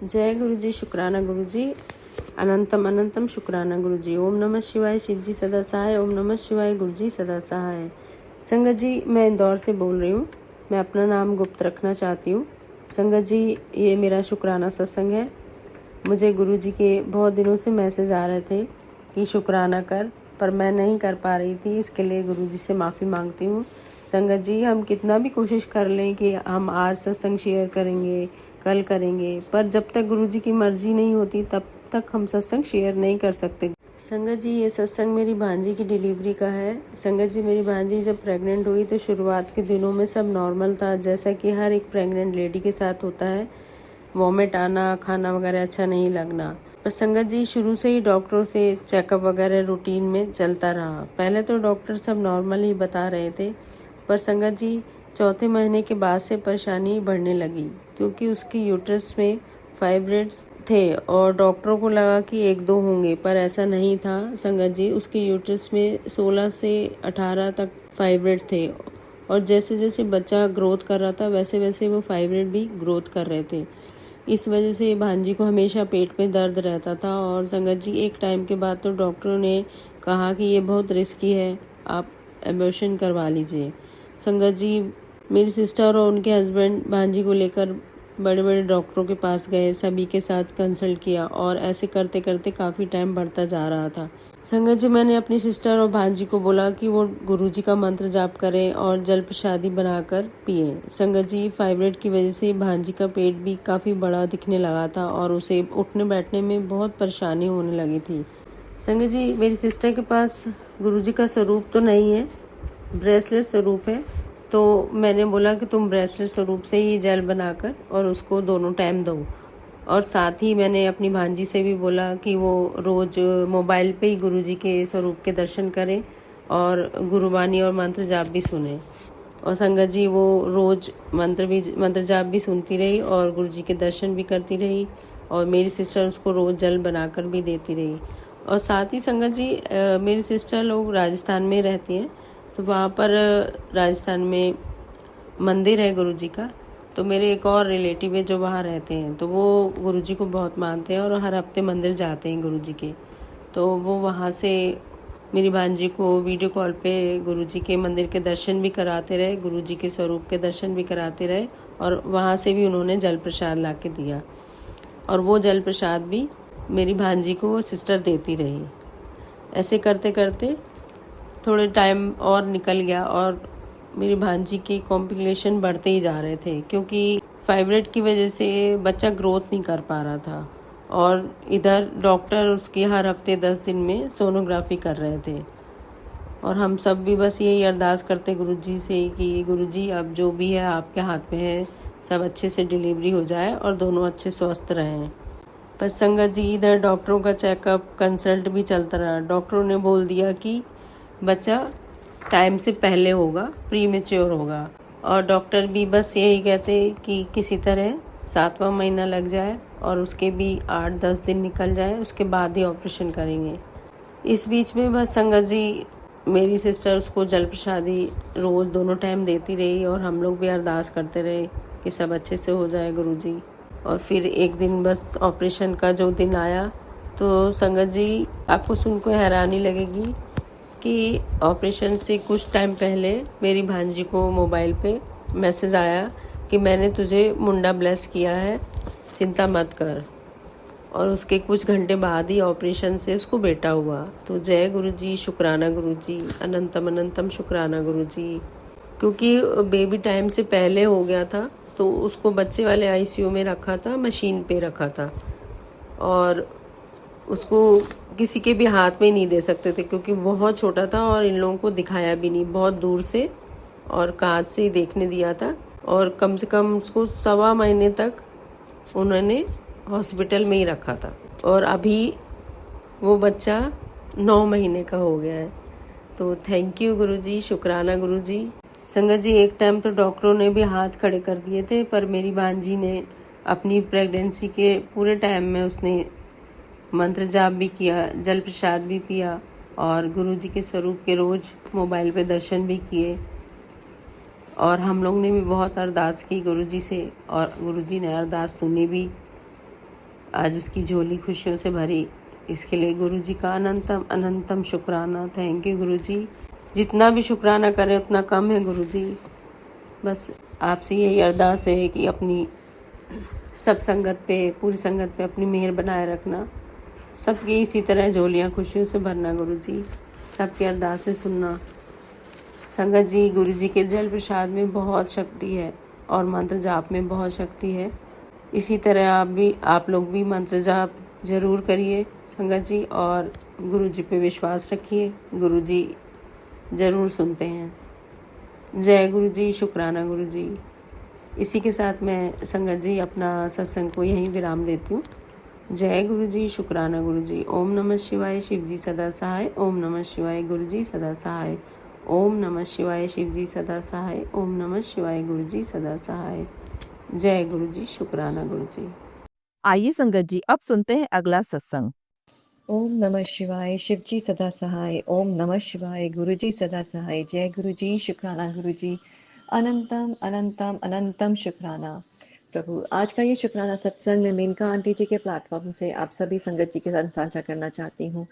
जय गुरु जी, शुक्राना गुरु जी, अनंतम अनंतम शुक्राना गुरु जी। ओम नमः शिवाय, शिव जी सदा सहाय। ओम नमः शिवाय, गुरु जी सदा सहाय। संगत जी, मैं इंदौर से बोल रही हूँ। मैं अपना नाम गुप्त रखना चाहती हूँ। संगत जी, ये मेरा शुक्राना सत्संग है। मुझे गुरु जी के बहुत दिनों से मैसेज आ रहे थे कि शुक्राना कर, पर मैं नहीं कर पा रही थी। इसके लिए गुरु जी से माफ़ी मांगती हूँ। संगत जी, हम कितना भी कोशिश कर लें कि हम आज सत्संग शेयर करेंगे, कल करेंगे, पर जब तक गुरु जी की मर्जी नहीं होती तब तक हम सत्संग शेयर नहीं कर सकते। संगत जी, ये सत्संग मेरी भांजी की डिलीवरी का है। संगत जी, मेरी भांजी जब प्रेग्नेंट हुई तो शुरुआत के दिनों में सब नॉर्मल था, जैसा कि हर एक प्रेग्नेंट लेडी के साथ होता है। वॉमिट आना, खाना वगैरह अच्छा नहीं लगना। पर संगत जी, शुरू से ही डॉक्टरों से चेकअप वगैरह रूटीन में चलता रहा। पहले तो डॉक्टर सब नॉर्मल ही बता रहे थे, पर संगत जी चौथे महीने के बाद से परेशानी बढ़ने लगी, क्योंकि उसकी यूट्रस में फाइब्रॉइड्स थे और डॉक्टरों को लगा कि 1-2 होंगे, पर ऐसा नहीं था। संगत जी, उसकी यूट्रस में 16 से 18 तक फाइब्रॉइड थे और जैसे जैसे बच्चा ग्रोथ कर रहा था वैसे वैसे वो फाइब्रॉइड भी ग्रोथ कर रहे थे। इस वजह से भांजी को हमेशा पेट में दर्द रहता था और संगत जी एक टाइम के बाद तो डॉक्टरों ने कहा कि ये बहुत रिस्की है, आप एबॉर्शन करवा लीजिए। संगत जी, मेरी सिस्टर और उनके हस्बैंड भांजी को लेकर बड़े बड़े डॉक्टरों के पास गए, सभी के साथ कंसल्ट किया और ऐसे करते करते काफ़ी टाइम बढ़ता जा रहा था। संगत जी, मैंने अपनी सिस्टर और भांजी को बोला कि वो गुरुजी का मंत्र जाप करें और जल प्रसादी बनाकर पिए। संगत जी, फाइब्रॉइड की वजह से भांजी का पेट भी काफ़ी बड़ा दिखने लगा था और उसे उठने बैठने में बहुत परेशानी होने लगी थी। संगत जी, मेरी सिस्टर के पास गुरुजी का स्वरूप तो नहीं है, ब्रेसलेट स्वरूप है। तो मैंने बोला कि तुम ब्रेसलेट स्वरूप से ही जेल बनाकर और उसको दोनों टाइम दो। और साथ ही मैंने अपनी भांजी से भी बोला कि वो रोज़ मोबाइल पे ही गुरुजी के स्वरूप के दर्शन करें और गुरुबानी और मंत्र जाप भी सुने। और संगत जी, वो रोज़ मंत्र जाप भी सुनती रही और गुरुजी के दर्शन भी करती रही और मेरी सिस्टर उसको रोज़ जल बनाकर भी देती रही। और साथ ही संगत जी, मेरी सिस्टर लोग राजस्थान में रहती हैं, तो वहाँ पर राजस्थान में मंदिर है गुरुजी का। तो मेरे एक और रिलेटिव है जो वहाँ रहते हैं, तो वो गुरुजी को बहुत मानते हैं और हर हफ्ते मंदिर जाते हैं गुरुजी के। तो वो वहाँ से मेरी भांजी को वीडियो कॉल पे गुरुजी के मंदिर के दर्शन भी कराते रहे, गुरुजी के स्वरूप के दर्शन भी कराते रहे और वहाँ से भी उन्होंने जल प्रसाद ला के दिया और वो जल प्रसाद भी मेरी भांजी को वो सिस्टर देती रही। ऐसे करते करते थोड़े टाइम और निकल गया और मेरी भांजी के कॉम्प्लिकेशन बढ़ते ही जा रहे थे, क्योंकि फाइब्रॉइड की वजह से बच्चा ग्रोथ नहीं कर पा रहा था और इधर डॉक्टर उसकी हर हफ्ते 10 दिन में सोनोग्राफी कर रहे थे। और हम सब भी बस यही अरदास करते गुरुजी से कि गुरुजी, अब जो भी है आपके हाथ में है, सब अच्छे से डिलीवरी हो जाए और दोनों अच्छे स्वस्थ रहें। पर संगत जी, इधर डॉक्टरों का चेकअप कंसल्ट भी चलता रहा। डॉक्टरों ने बोल दिया कि बच्चा टाइम से पहले होगा, प्री मैच्योर होगा, और डॉक्टर भी बस यही कहते कि किसी तरह 7वां महीना लग जाए और उसके भी 8-10 दिन निकल जाए, उसके बाद ही ऑपरेशन करेंगे। इस बीच में बस संगत जी, मेरी सिस्टर उसको जल प्रसादी रोज़ दोनों टाइम देती रही और हम लोग भी अरदास करते रहे कि सब अच्छे से हो जाए गुरुजी। और फिर एक दिन बस ऑपरेशन का जो दिन आया तो संगत जी, आपको सुनकर हैरानी लगेगी कि ऑपरेशन से कुछ टाइम पहले मेरी भांजी को मोबाइल पे मैसेज आया कि मैंने तुझे मुंडा ब्लेस किया है, चिंता मत कर। और उसके कुछ घंटे बाद ही ऑपरेशन से उसको बेटा हुआ। तो जय गुरुजी, शुक्राना गुरुजी, अनंतम अनंतम शुक्राना गुरुजी। क्योंकि बेबी टाइम से पहले हो गया था तो उसको बच्चे वाले आईसीयू में रखा था, मशीन पे रखा था और उसको किसी के भी हाथ में नहीं दे सकते थे, क्योंकि बहुत छोटा था और इन लोगों को दिखाया भी नहीं, बहुत दूर से और कांच से ही देखने दिया था। और कम से कम उसको 1.25 महीने तक उन्होंने हॉस्पिटल में ही रखा था और अभी वो बच्चा 9 महीने का हो गया है। तो थैंक यू गुरुजी, शुक्राना गुरुजी। संगत जी, एक टाइम तो डॉक्टरों ने भी हाथ खड़े कर दिए थे, पर मेरी भांजी ने अपनी प्रेगनेंसी के पूरे टाइम में उसने मंत्र जाप भी किया, जल प्रसाद भी पिया और गुरुजी के स्वरूप के रोज़ मोबाइल पे दर्शन भी किए। और हम लोग ने भी बहुत अरदास की गुरुजी से और गुरुजी ने अरदास सुनी भी। आज उसकी झोली खुशियों से भरी। इसके लिए गुरु जी का अनंतम अनंतम शुक्राना। थैंक यू गुरु जी। जितना भी शुक्राना करें उतना कम है गुरु जी। बस आपसे यही अरदास है कि अपनी सब संगत पे, पूरी संगत पे अपनी मेहर बनाए रखना। सबकी इसी तरह झोलियाँ खुशियों से भरना गुरु जी। सबकी अरदासें सुनना। संगत जी, गुरु जी के जल प्रसाद में बहुत शक्ति है और मंत्र जाप में बहुत शक्ति है। इसी तरह आप लोग भी मंत्र जाप जरूर करिए संगत जी, और गुरु जी पे विश्वास रखिए। गुरु जी जरूर सुनते हैं। जय गुरु जी, शुक्राना गुरु जी। इसी के साथ मैं संगत जी अपना सत्संग को यहीं विराम देती हूँ। जय गुरु जी, शुक्राना गुरु जी। ओम नमः शिवाय, शिव जी सदा सहाय। ओम नमः शिवाय, गुरु जी सदा सहाय। ओम नमः शिवाय, शिव जी सदा सहाय। ओम नमः शिवाय, गुरु जी सदा सहाय। जय गुरु जी, शुक्राना गुरु जी। आइए संगत जी, अब सुनते हैं अगला सत्संग। ओम नमः शिवाय, शिव जी सदा सहाय। ओम नमः शिवाय, गुरु जी सदा सहाय। जय गुरु जी, शुक्राना गुरु जी। अनंतम अनंतम अनंतम शुक्राना प्रभु। आज का ये शुक्राना सत्संग मैं मेनका आंटी जी के प्लेटफॉर्म से आप सभी संगत जी के साथ साझा करना चाहती हूँ,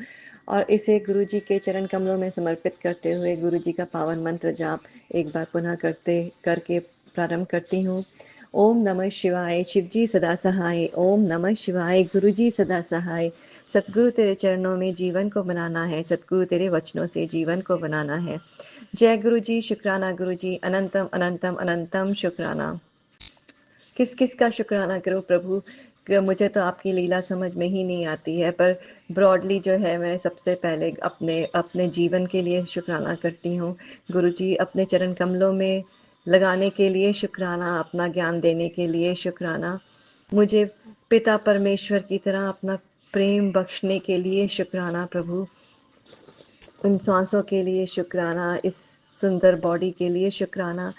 और इसे गुरु जी के चरण कमलों में समर्पित करते हुए गुरु जी का पावन मंत्र जाप एक बार पुनः करके प्रारंभ करती हूँ। ओम नमः शिवाय, शिव जी सदा सहाय। ओम नमः शिवाय, गुरु जी सदा सहाय। सतगुरु तेरे चरणों में जीवन को बनाना है, सतगुरु तेरे वचनों से जीवन को बनाना है। जय गुरु जी, शुक्राना गुरु जी। अनंतम अनंतम अनंतम शुक्राना। किस किस का शुक्राना करूं प्रभु, मुझे तो आपकी लीला समझ में ही नहीं आती है, पर ब्रॉडली जो है मैं सबसे पहले अपने अपने जीवन के लिए शुक्राना करती हूँ। गुरु जी अपने चरण कमलों में लगाने के लिए शुक्राना, अपना ज्ञान देने के लिए शुक्राना, मुझे पिता परमेश्वर की तरह अपना प्रेम बख्शने के लिए शुक्राना प्रभु, उन सांसों के लिए शुक्राना, इस सुंदर बॉडी के लिए शुक्राना,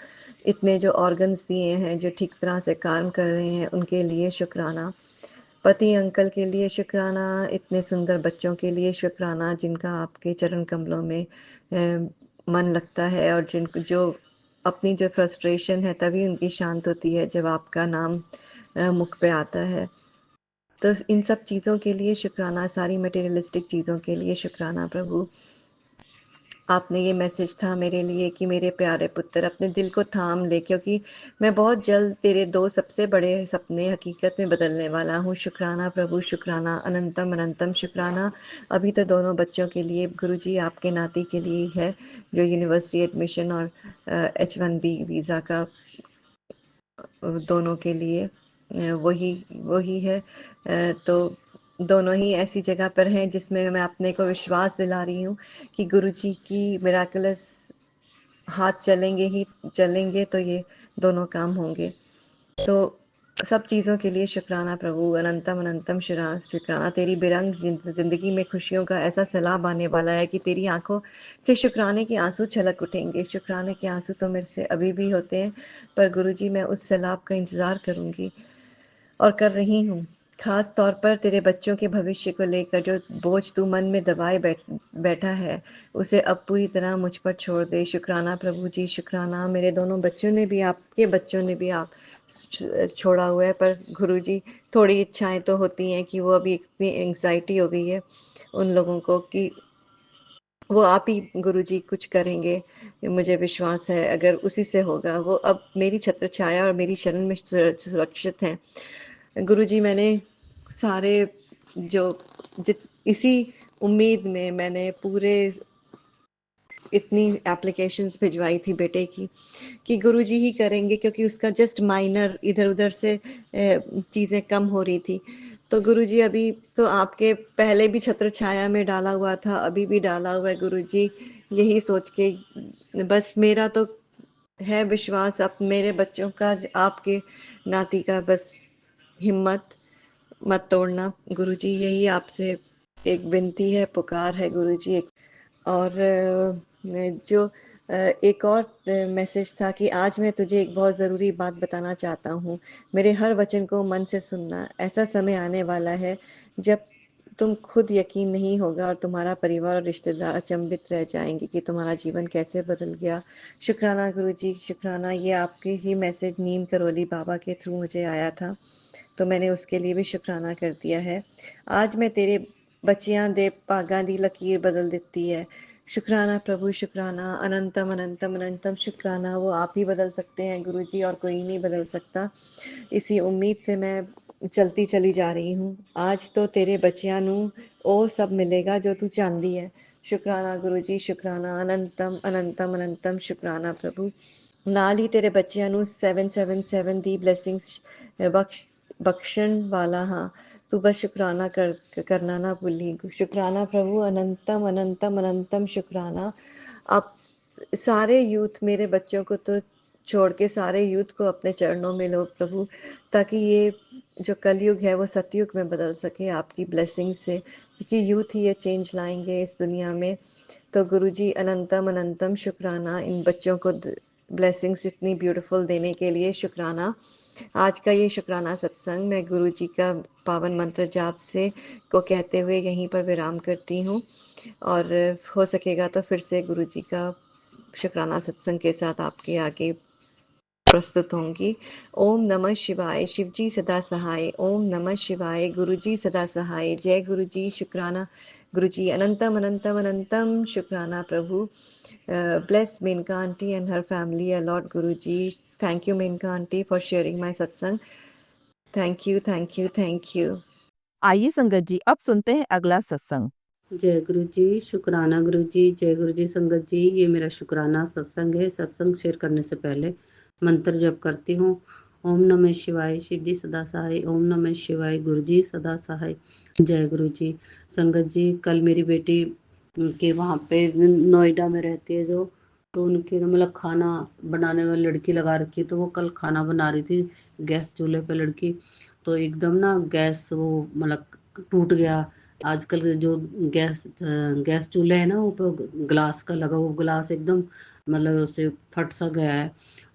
इतने जो ऑर्गन्स दिए हैं जो ठीक तरह से काम कर रहे हैं उनके लिए शुक्राना, पति अंकल के लिए शुक्राना, इतने सुंदर बच्चों के लिए शुक्राना जिनका आपके चरण कमलों में मन लगता है, और जिनको जो अपनी जो फ्रस्ट्रेशन है तभी उनकी शांत होती है जब आपका नाम मुख पे आता है। तो इन सब चीज़ों के लिए शुक्राना, सारी मटेरियलिस्टिक चीज़ों के लिए शुक्राना प्रभु। आपने ये मैसेज था मेरे लिए कि मेरे प्यारे पुत्र अपने दिल को थाम ले, क्योंकि मैं बहुत जल्द तेरे दो सबसे बड़े सपने हकीकत में बदलने वाला हूँ। शुक्राना प्रभु, शुक्राना, अनंतम अनंतम शुक्राना। अभी तो दोनों बच्चों के लिए गुरुजी आपके नाती के लिए है, जो यूनिवर्सिटी एडमिशन और H1B वीज़ा का दोनों के लिए वही वही है। तो दोनों ही ऐसी जगह पर हैं जिसमें मैं अपने को विश्वास दिला रही हूँ कि गुरुजी की मिराकुलस हाथ चलेंगे तो ये दोनों काम होंगे। तो सब चीज़ों के लिए शुक्राना प्रभु, अनंतम अनंतम शुक्राना। तेरी बेरंग जिंदगी में खुशियों का ऐसा सैलाब आने वाला है कि तेरी आंखों से शुक्राने के आंसू छलक उठेंगे। शुक्राने के आंसू तो मेरे से अभी भी होते हैं, पर गुरुजी मैं उस सैलाब का इंतज़ार करूँगी और कर रही हूँ। खास तौर पर तेरे बच्चों के भविष्य को लेकर जो बोझ तू मन में दबाए बैठा है, उसे अब पूरी तरह मुझ पर छोड़ दे। शुक्राना प्रभु जी, शुक्राना। मेरे दोनों बच्चों ने भी, आपके बच्चों ने भी आप छोड़ा हुआ है, पर गुरु जी थोड़ी इच्छाएं तो होती हैं कि वो अभी इतनी एंग्जाइटी हो गई है उन लोगों को कि वो आप ही गुरुजी कुछ करेंगे। मुझे विश्वास है अगर उसी से होगा, वो अब मेरी छत्र छाया और मेरी शरण में सुरक्षित हैं। गुरुजी मैंने सारे जो इसी उम्मीद में मैंने पूरे इतनी एप्लीकेशंस भिजवाई थी बेटे की कि गुरुजी ही करेंगे, क्योंकि उसका जस्ट माइनर इधर उधर से चीज़ें कम हो रही थी। तो गुरुजी अभी तो आपके पहले भी छत्र छाया में डाला हुआ था, अभी भी डाला हुआ है गुरुजी, यही सोच के बस मेरा तो है विश्वास अब मेरे बच्चों का, आपके नाती का, बस हिम्मत मत तोड़ना गुरुजी, यही आपसे एक विनती है, पुकार है गुरुजी। और जो एक और मैसेज था कि आज मैं तुझे एक बहुत ज़रूरी बात बताना चाहता हूँ, मेरे हर वचन को मन से सुनना। ऐसा समय आने वाला है जब तुम खुद यकीन नहीं होगा और तुम्हारा परिवार और रिश्तेदार अचंभित रह जाएंगे कि तुम्हारा जीवन कैसे बदल गया। शुक्राना गुरुजी, शुक्राना। ये आपके ही मैसेज नीम करोली बाबा के थ्रू मुझे आया था। तो मैंने उसके लिए भी शुक्राना कर दिया है। आज मैं तेरे बच्चियां दे भागां दी लकीर बदल देती है। शुक्राना प्रभु, शुक्राना, अनंतम अनंतम अनंतम शुक्राना। वो आप ही बदल सकते हैं गुरु जी, और कोई नहीं बदल सकता। इसी उम्मीद से मैं चलती चली जा रही हूँ। आज तो तेरे बच्चियां नू ਉਹ सब मिलेगा जो तू चाहती है। शुक्राना गुरु जी, शुक्राना, अनंतम अनंतम अनंतम शुक्राना प्रभु। ਨਾਲ ਹੀ ਤੇਰੇ ਬੱਚਿਆਂ ਨੂੰ 777 ਦੀ ਬਲੇਸਿੰਗਸ ਬਖਸ਼ਣ ਵਾਲਾ ਹਾਂ। तू बस शुक्राना करना ना भूली। शुक्राना प्रभु, अनंतम अनंतम अनंतम शुक्राना। आप सारे यूथ, मेरे बच्चों को तो छोड़ के सारे यूथ को अपने चरणों में लो प्रभु, ताकि ये जो कलयुग है वो सतयुग में बदल सके आपकी ब्लेसिंग से, क्योंकि यूथ ही ये चेंज लाएंगे इस दुनिया में। तो गुरु जी, अनंतम अनंतम शुक्राना इन बच्चों को ब्लेसिंग्स इतनी ब्यूटीफुल देने के लिए। शुक्राना। आज का ये शुक्राना सत्संग मैं गुरु जी का पावन मंत्र जाप से को कहते हुए यहीं पर विराम करती हूँ, और हो सकेगा तो फिर से गुरु जी का शुक्राना सत्संग के साथ आपके आगे प्रस्तुत होंगी। ओम नमः शिवाय। शिव जी सदा सहाय। ओम नमः शिवाय। गुरु जी सदा सहाय। जय गुरु जी। शुक्राना गुरु जी। अनंतम अनंतम अनंतम शुक्राना प्रभु। Bless Menka aunty and her family a lot, Guruji. Thank you, Menka aunty, for sharing my satsang. Thank you, thank you, thank you. आइए संगत जी अब सुनते हैं अगला सत्संग। जय गुरु जी। शुक्राना गुरु जी। जय गुरु जी। संगत जी, ये मेरा शुक्राना सत्संग है। सत्संग शेयर करने से पहले मंत्र जप करती हूँ। ओम नमः शिवाय। शिव जी सदा सहाय। ओम नमः शिवाय। गुरु जी सदा सहाय। जय गुरु जी। संगत जी, कल मेरी बेटी के वहाँ पे नोएडा में रहती है जो, तो उनके मतलब खाना बनाने वाली लड़की लगा रखी है, तो वो कल खाना बना रही थी गैस चूल्हे पे लड़की, तो एकदम ना गैस वो मतलब टूट गया। आजकल के जो गैस चूल्हे है ना, वो पे ग्लास का लगा, वो ग्लास एकदम मतलब उससे फट सा गया है।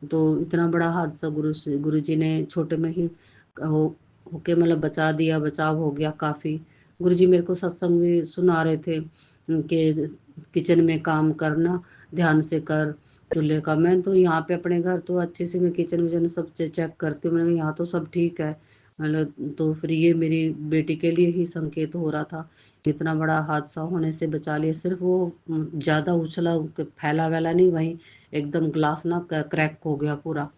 तो इतना बड़ा हादसा गुरु जी ने छोटे में ही हो होके मतलब बचा दिया, बचाव हो गया काफी। गुरु जी मेरे को सत्संग भी सुना रहे थे कि किचन में काम करना ध्यान से कर चूल्हे का। मैं तो यहाँ पे अपने घर तो अच्छे से मैं किचन विचन सब चेक करती हूँ, मैंने कहा यहाँ तो सब ठीक है मतलब। तो फिर ये मेरी बेटी के लिए ही संकेत हो रहा था। इतना बड़ा हादसा होने से बचा लिया। सिर्फ वो ज्यादा उछला फैला वैला नहीं, वहीं एकदम ग्लास ना क्रैक हो गया पूरा।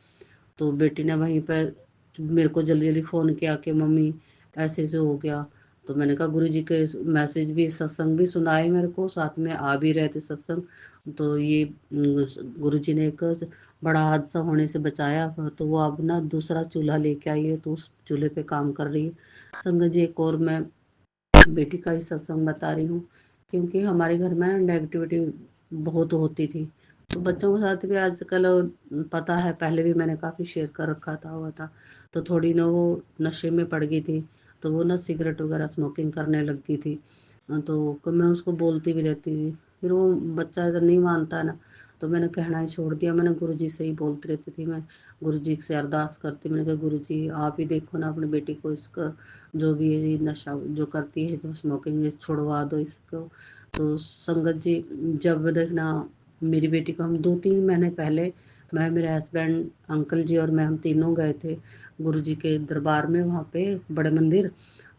तो बेटी ने वहीं पर मेरे को जल्दी जल्दी फोन किया कि मम्मी ऐसे ऐसे हो गया। तो मैंने कहा गुरु जी के मैसेज भी सत्संग भी सुनाए मेरे को, साथ में आ भी रहे थे सत्संग। तो ये गुरु जी ने एक बड़ा हादसा होने से बचाया। तो वो अब ना दूसरा चूल्हा लेके आई है, तो उस चूल्हे पे काम कर रही है। संगत जी, एक और मैं बेटी का ही सत्संग बता रही हूँ, क्योंकि हमारे घर में ना नेगेटिविटी बहुत होती थी। तो बच्चों के साथ भी आजकल पता है, पहले भी मैंने काफ़ी शेयर कर रखा था हुआ था। तो थोड़ी ना वो नशे में पड़ गई थी, तो वो ना सिगरेट वगैरह स्मोकिंग करने लग गई थी। तो मैं उसको बोलती भी रहती थी, फिर वो बच्चा जब नहीं मानता है ना, तो मैंने कहना ही छोड़ दिया। मैंने गुरु जी से ही बोलती रहती थी, मैं गुरु जी से अरदास करती। मैंने कहा गुरु जी आप ही देखो ना अपनी बेटी को, इसका जो भी ये नशा जो करती है, जो स्मोकिंग, ये छुड़वा दो इसको। तो संगत जी, जब देखना मेरी बेटी को हम 2-3 महीने पहले, मैं मेरे हस्बैंड अंकल जी और मैं, हम तीनों गए थे गुरु जी के दरबार में, वहाँ पे बड़े मंदिर।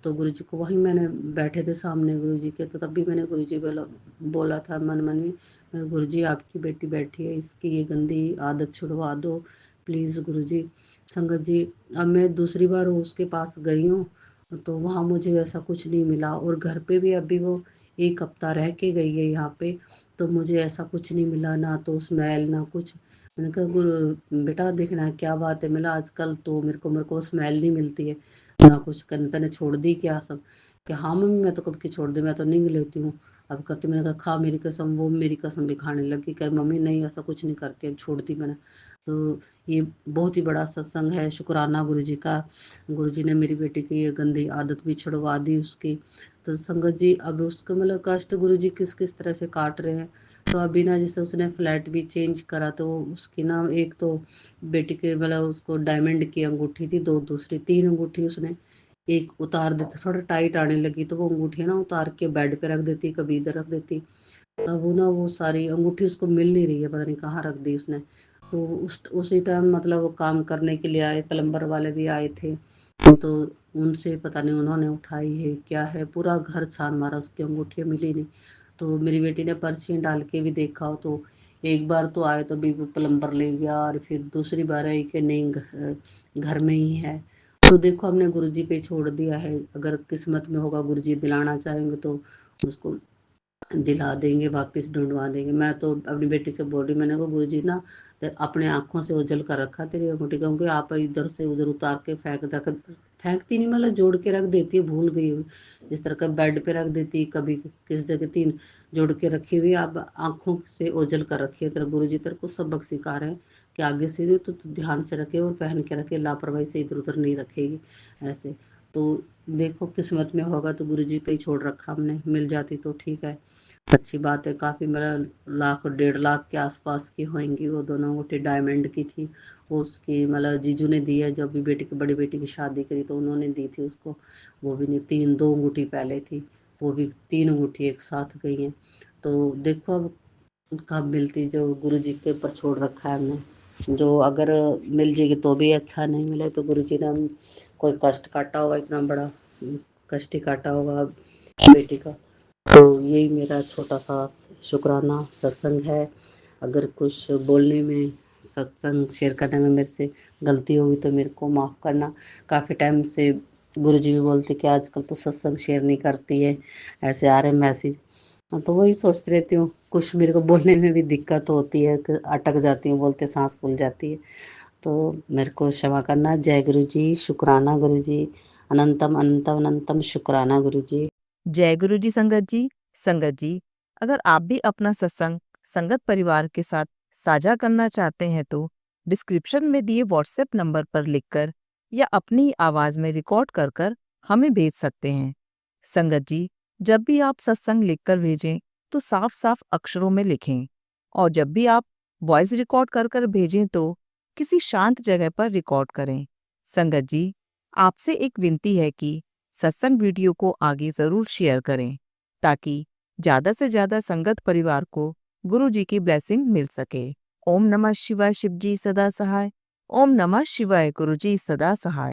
तो गुरु जी को वहीं मैंने बैठे थे सामने गुरु जी के, तो तब भी मैंने गुरु जी बोला था मन मन में, गुरु जी आपकी बेटी बैठी है, इसकी ये गंदी आदत छुड़वा दो प्लीज़ गुरु जी। संगत जी, अब मैं दूसरी बार उसके पास गई हूँ, तो वहाँ मुझे ऐसा कुछ नहीं मिला। और घर पे भी अभी वो 1 हफ्ता रह के गई है यहाँ पे, तो मुझे ऐसा कुछ नहीं मिला, ना तो स्मेल ना कुछ। मैंने कहा गुरु बेटा देखना क्या बात है, मिला आजकल तो मेरे को स्मेल नहीं मिलती है ना कुछ। कहने तने छोड़ दी क्या सब? कि हाँ मम्मी मैं तो कब की छोड़ दी, मैं तो नहीं लेती हूँ अब करती। मैंने कहा खा मेरी कसम। वो मेरी कसम भी खाने लगी, कह मम्मी नहीं ऐसा कुछ नहीं करती, अब छोड़ दी मैंने। तो ये बहुत ही बड़ा सत्संग है, शुक्राना गुरु जी का। गुरु जी ने मेरी बेटी की ये गंदी आदत भी छुड़वा दी उसकी। तो संगत जी, अब उसको मतलब कष्ट गुरु जी किस किस तरह से काट रहे हैं। तो अभी ना जैसे उसने फ्लैट भी चेंज करा, तो उसकी ना एक तो बेटी के मतलब उसको डायमंड की अंगूठी थी, दो दूसरी 3 अंगूठी उसने एक उतार देती, थोड़ा टाइट आने लगी, तो वो अंगूठियाँ ना उतार के बेड पे रख देती, कभी इधर रख देती। तब वो ना वो सारी अंगूठी उसको मिल नहीं रही है, पता नहीं कहाँ रख दी उसने। तो उसी टाइम मतलब वो काम करने के लिए आए, प्लम्बर वाले भी आए थे, तो उनसे पता नहीं उन्होंने उठाई है क्या है, पूरा घर छान मारा, उसकी अंगूठियाँ मिली नहीं। तो मेरी बेटी ने पर्ची डाल के भी देखा, तो एक बार तो आए तो भी प्लम्बर ले गया, और फिर दूसरी बार आई कि नहीं घर में ही है। तो देखो हमने गुरुजी पे छोड़ दिया है, अगर किस्मत में होगा गुरुजी दिलाना चाहेंगे तो उसको दिला देंगे, वापस ढूंढवा देंगे। मैं तो अपनी बेटी से बोल रही, मैंने कहा गुरुजी ना तो अपने आंखों से ओझल कर रखा तेरी अंगूठी, क्योंकि आप इधर से उधर उतार के फेंकती नहीं, मतलब जोड़ के रख देती है, भूल गई हूँ। इस तरह का बेड पे रख देती, कभी किस जगह 3 जोड़ के रखी हुई, आप आंखों से ओझल कर रखी है। तेरा गुरुजी तेरे को सबक सिखा रहे हैं कि आगे से तो तू ध्यान से रखे और पहन के रखे, लापरवाही से इधर उधर नहीं रखेगी ऐसे। तो देखो किस्मत में होगा तो गुरुजी पे ही छोड़ रखा हमने, मिल जाती तो ठीक है, अच्छी बात है। काफ़ी मेरा 1 लाख 1.5 लाख के आसपास की होंगी वो दोनों अंगूठी, डायमंड की थी। वो उसकी मतलब जीजू ने दी है, जब भी बेटी की बड़ी बेटी की शादी करी तो उन्होंने दी थी उसको। वो भी नहीं, 2 अंगूठी पहले थी, वो भी 3 अंगूठी एक साथ गई हैं। तो देखो अब कब मिलती, जो गुरु जी के ऊपर छोड़ रखा है हमने, जो अगर मिल जाएगी तो भी अच्छा, नहीं मिले तो गुरु जी ने हम कोई कष्ट काटा होगा, इतना बड़ा कष्ट ही काटा होगा बेटी का। तो यही मेरा छोटा सा शुक्राना सत्संग है। अगर कुछ बोलने में, सत्संग शेयर करने में मेरे से गलती होगी तो मेरे को माफ़ करना। काफ़ी टाइम से गुरुजी भी बोलते कि आजकल तो सत्संग शेयर नहीं करती है, ऐसे आ रहे मैसेज। तो वही सोचती रहती हूँ, कुछ मेरे को बोलने में भी दिक्कत होती है, अटक जाती हूँ, बोलते सांस फूल जाती है। तो मेरे को क्षमा करना। जय गुरु जी, शुक्राना गुरु जी, अनंतम अनंतम अनंतम शुक्राना गुरु जी। जय गुरु जी संगत जी। संगत जी, अगर आप भी अपना सत्संग संगत परिवार के साथ साझा करना चाहते हैं तो डिस्क्रिप्शन में दिए व्हाट्सएप नंबर पर लिखकर या अपनी आवाज में रिकॉर्ड कर कर हमें भेज सकते हैं। संगत जी, जब भी आप सत्संग लिखकर भेजें तो साफ साफ अक्षरों में लिखें, और जब भी आप वॉइस रिकॉर्ड कर कर भेजें तो किसी शांत जगह पर रिकॉर्ड करें। संगत जी, आपसे एक विनती है कि सत्संग वीडियो को आगे जरूर शेयर करें, ताकि ज्यादा से ज्यादा संगत परिवार को गुरु जी की ब्लेसिंग मिल सके। ओम नमः शिवाय, शिव जी सदा सहाय। ओम नमः शिवाय, गुरु जी सदा सहाय।